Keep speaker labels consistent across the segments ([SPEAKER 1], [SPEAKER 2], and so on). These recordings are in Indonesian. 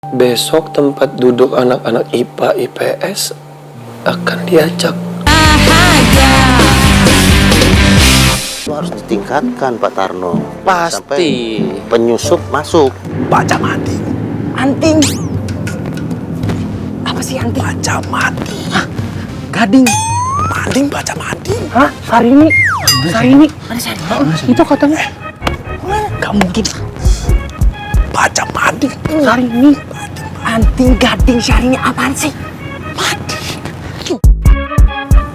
[SPEAKER 1] Besok tempat duduk anak-anak IPA IPS akan diacak.
[SPEAKER 2] Itu harus ditingkatkan Pak Tarno.
[SPEAKER 3] Pasti.
[SPEAKER 2] Sampai penyusup masuk.
[SPEAKER 3] Baca mati.
[SPEAKER 4] Anting. Apa sih anting?
[SPEAKER 3] Baca mati.
[SPEAKER 4] Hah? Gading.
[SPEAKER 3] Mading baca mading.
[SPEAKER 4] Hah? Sarini. Sarini. Mana Sarini? Itu katanya. Gak mungkin.
[SPEAKER 3] Baca mading.
[SPEAKER 4] Sarini. Anting, gading, Sarini apaan sih?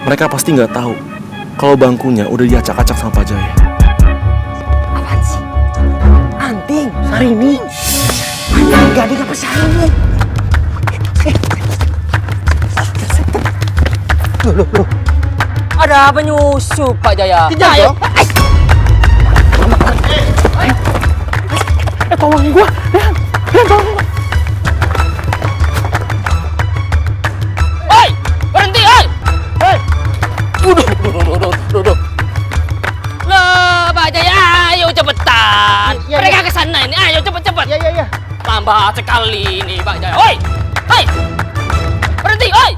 [SPEAKER 5] Mereka pasti nggak tahu kalau bangkunya udah diacak-acak sama Pak Jaya.
[SPEAKER 4] Apaan sih? Anting, Sarini. Anting, gading apa Sarini? Loh.
[SPEAKER 6] Ada penyusup Pak Jaya.
[SPEAKER 4] Kejar
[SPEAKER 6] Ayo.
[SPEAKER 4] dong. Tolongin gua. Tolongin gua.
[SPEAKER 6] Hei, berhenti, hei. Hei. Duduk. Lah, Pak Jaya, ayo cepetan.
[SPEAKER 4] Ya,
[SPEAKER 6] Mereka ke sana ini. Ayo cepet.
[SPEAKER 4] Ya.
[SPEAKER 6] Lambat sekali ini Pak Jaya. Hei. Berhenti, hei.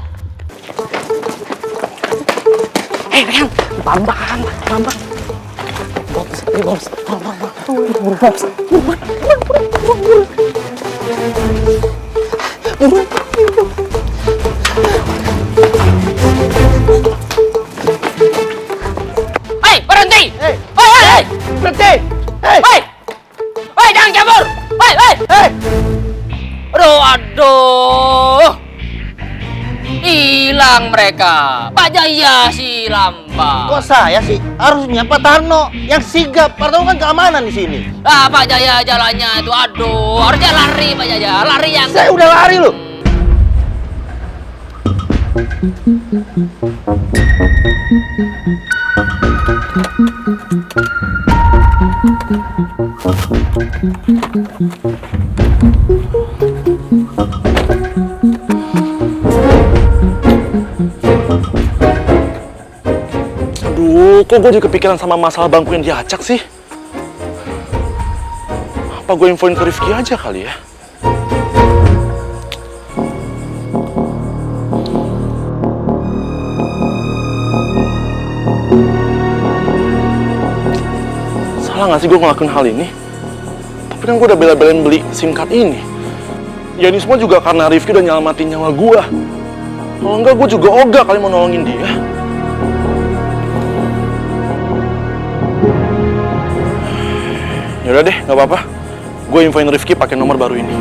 [SPEAKER 4] Rehan, Bambang. Box.
[SPEAKER 6] Hei, berhenti.
[SPEAKER 4] Hei. Berhenti.
[SPEAKER 6] Hei, jangan kabur. Hei. Aduh. Hilang mereka. Pak Jaya si lambat.
[SPEAKER 2] Kok saya sih? Harusnya Pak Tarno yang sigap. Pak Tarno kan keamanan di sini.
[SPEAKER 6] Ah, Pak Jaya jalannya itu, aduh, harusnya lari Pak Jaya, lari yang.
[SPEAKER 2] Saya udah lari loh.
[SPEAKER 5] Aduh, kok gue jadi kepikiran sama masalah bangku yang diacak sih? Apa gue infoin ke Rifki aja kali ya? Salah nggak sih gue ngelakuin hal ini? Tapi kan gue udah bela-belain beli SIM card ini. Ya ini semua juga karena Rifki udah nyelamatin nyawa gue. Kalau enggak, gue juga ogah kali mau nolongin dia. Yaudah deh, nggak apa-apa. Gue infoin Rifki pakai nomor baru ini.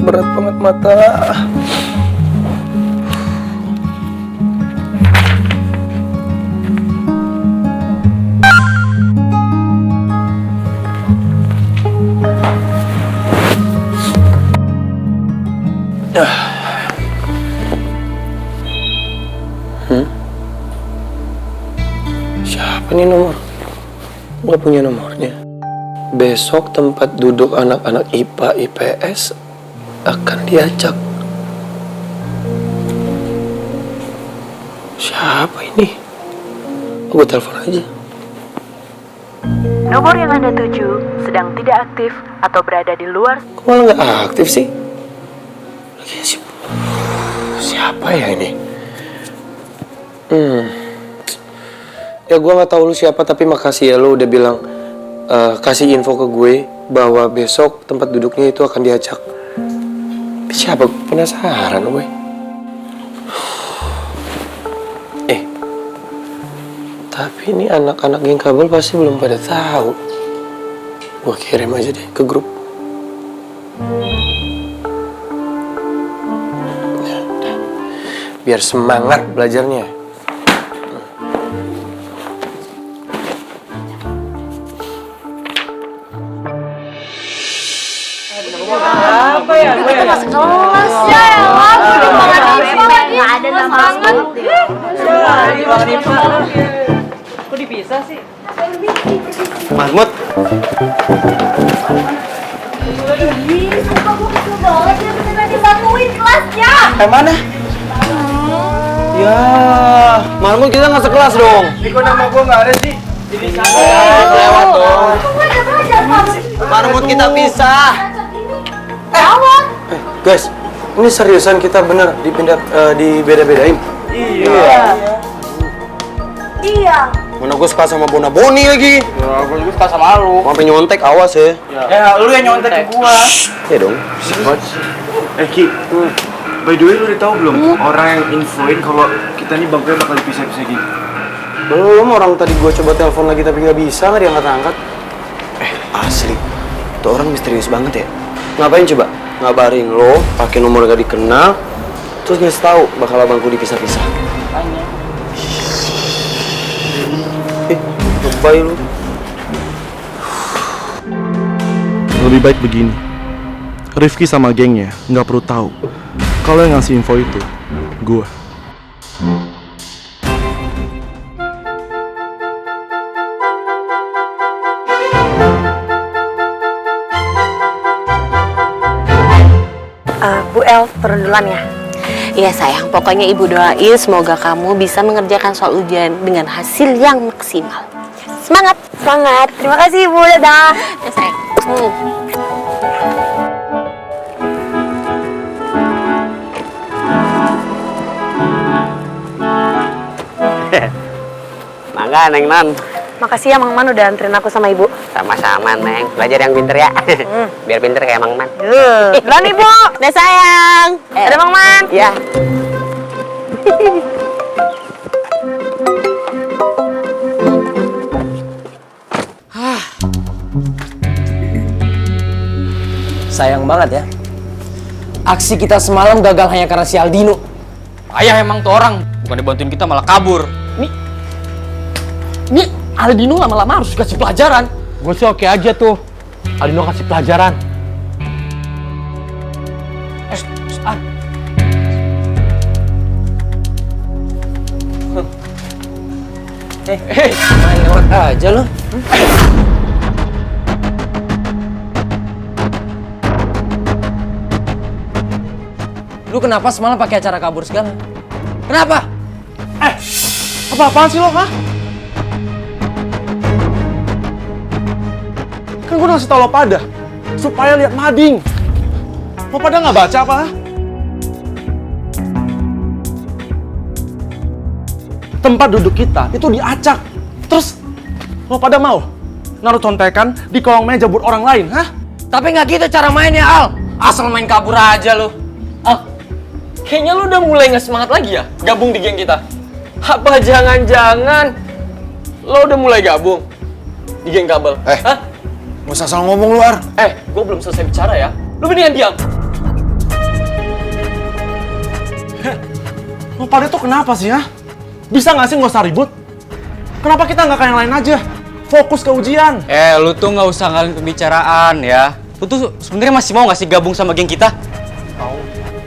[SPEAKER 1] Berat banget mata. Siapa nih nomor? Nggak punya nomornya. Besok tempat duduk anak-anak IPA IPS akan diacak. Siapa ini? Gue telepon aja.
[SPEAKER 7] Nomor yang Anda tuju sedang tidak aktif atau berada di luar.
[SPEAKER 1] Kok malah nggak aktif sih? Siapa ya ini? Ya gue nggak tahu lu siapa, tapi makasih ya lu udah bilang kasih info ke gue bahwa besok tempat duduknya itu akan diacak. Siapa? Penasaran gue. Tapi ini anak-anak geng kabel pasti belum pada tahu. Gue kirim aja deh ke grup. Biar semangat belajarnya.
[SPEAKER 7] Apa ya? Kita masuk kelas ya, udah banget lagi. Nggak ada nama banget.
[SPEAKER 6] Kok dipisah sih?
[SPEAKER 2] Mahmud.
[SPEAKER 7] Sumpah gue kesel banget ya, beneran dibantuin kelasnya.
[SPEAKER 1] Mana? Ya, Mahmud kita nggak sekelas dong.
[SPEAKER 3] Ini kok nama gue nggak ada sih?
[SPEAKER 1] Lewat dong. Marmut kita pisah. Guys, ini seriusan kita bener dibeda-bedain?
[SPEAKER 7] Iya.
[SPEAKER 1] Mana gue suka sama Bona Boni lagi.
[SPEAKER 2] Ya, gue juga suka sama lu.
[SPEAKER 1] Sampai nyontek, awas ya.
[SPEAKER 2] Ya, lu yang nyontek ke gua.
[SPEAKER 1] Ya dong.
[SPEAKER 3] Ki, by the way lu udah tahu belum orang yang infoin kalau kita nih bangkunya bakal dipisah-pisah gitu?
[SPEAKER 1] Belum, orang tadi gue coba telepon lagi tapi nggak bisa, nggak diangkat-angkat. Asli, tuh orang misterius banget ya. Ngapain coba? Ngabarin lo, pakai nomor gak dikenal, terus ngasih tahu bakal abangku dipisah-pisah. Lebay lu.
[SPEAKER 5] Lebih baik begini. Rifki sama gengnya nggak perlu tahu kalau yang ngasih info itu gua.
[SPEAKER 8] Bu El, turun duluan ya. Iya sayang, pokoknya ibu doain semoga kamu bisa mengerjakan soal ujian dengan hasil yang maksimal. Semangat! Semangat! Terima kasih ibu, dadah! Ya sayang.
[SPEAKER 9] Mangga Neng Non.
[SPEAKER 8] Makasih ya Mang Man udah anterin aku sama ibu.
[SPEAKER 9] Sama-sama Neng. Belajar yang pinter ya. Biar pinter kayak Mang Man.
[SPEAKER 8] Duluan ibu! Udah sayang! Ada Mang Man!
[SPEAKER 9] Iya.
[SPEAKER 10] Sayang banget ya. Aksi kita semalam gagal hanya karena si Aldino.
[SPEAKER 6] Ayah emang tuh orang, bukan dibantuin kita malah kabur.
[SPEAKER 10] Nih Aldino lama-lama harus dikasih pelajaran.
[SPEAKER 2] Gue sih oke aja tuh. Aldino kasih pelajaran.
[SPEAKER 10] Main lewat aja lo. Lu kenapa semalam pakai acara kabur segala? Kenapa?
[SPEAKER 5] Apa-apaan sih lo, ha? Kan gue ngasih tau lo pada supaya lihat mading. Lo pada nggak baca apa? Ha? Tempat duduk kita itu diacak. Terus lo pada mau naruh contekan di kolong meja buat orang lain, hah?
[SPEAKER 10] Tapi nggak gitu cara mainnya, Al. Asal main kabur aja lu. Al, kayaknya lu udah mulai nggak semangat lagi ya gabung di geng kita. Apa jangan-jangan lo udah mulai gabung di geng kabel? Hah?
[SPEAKER 3] Gak usah salah ngomong lu, Ar.
[SPEAKER 10] Gue belum selesai bicara ya. Lu mendingan diam.
[SPEAKER 5] Lo pada tuh kenapa sih, ha? Bisa nggak sih nggak usah ribut? Kenapa kita nggak kayak yang lain aja? Fokus ke ujian.
[SPEAKER 6] Lu tuh nggak usah ngalihin pembicaraan ya. Lu tuh sebenarnya masih mau nggak sih gabung sama geng kita?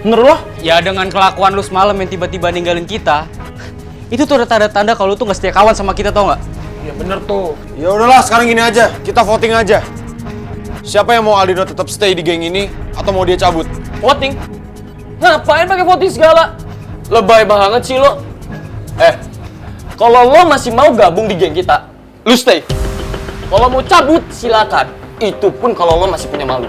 [SPEAKER 5] Menurut lo?
[SPEAKER 6] Ya dengan kelakuan lu semalam yang tiba-tiba ninggalin kita, itu tuh ada tanda-tanda kalau lu tuh nggak setia kawan sama kita, tau nggak?
[SPEAKER 2] Ya bener tuh.
[SPEAKER 3] Ya udahlah, sekarang gini aja. Kita voting aja. Siapa yang mau Aldino tetap stay di geng ini atau mau dia cabut?
[SPEAKER 10] Voting? Ngapain pakai voting segala? Lebay banget sih lo. Kalau lo masih mau gabung di geng kita, lu stay. Kalau mau cabut, silakan. Itu pun kalau lo masih punya malu.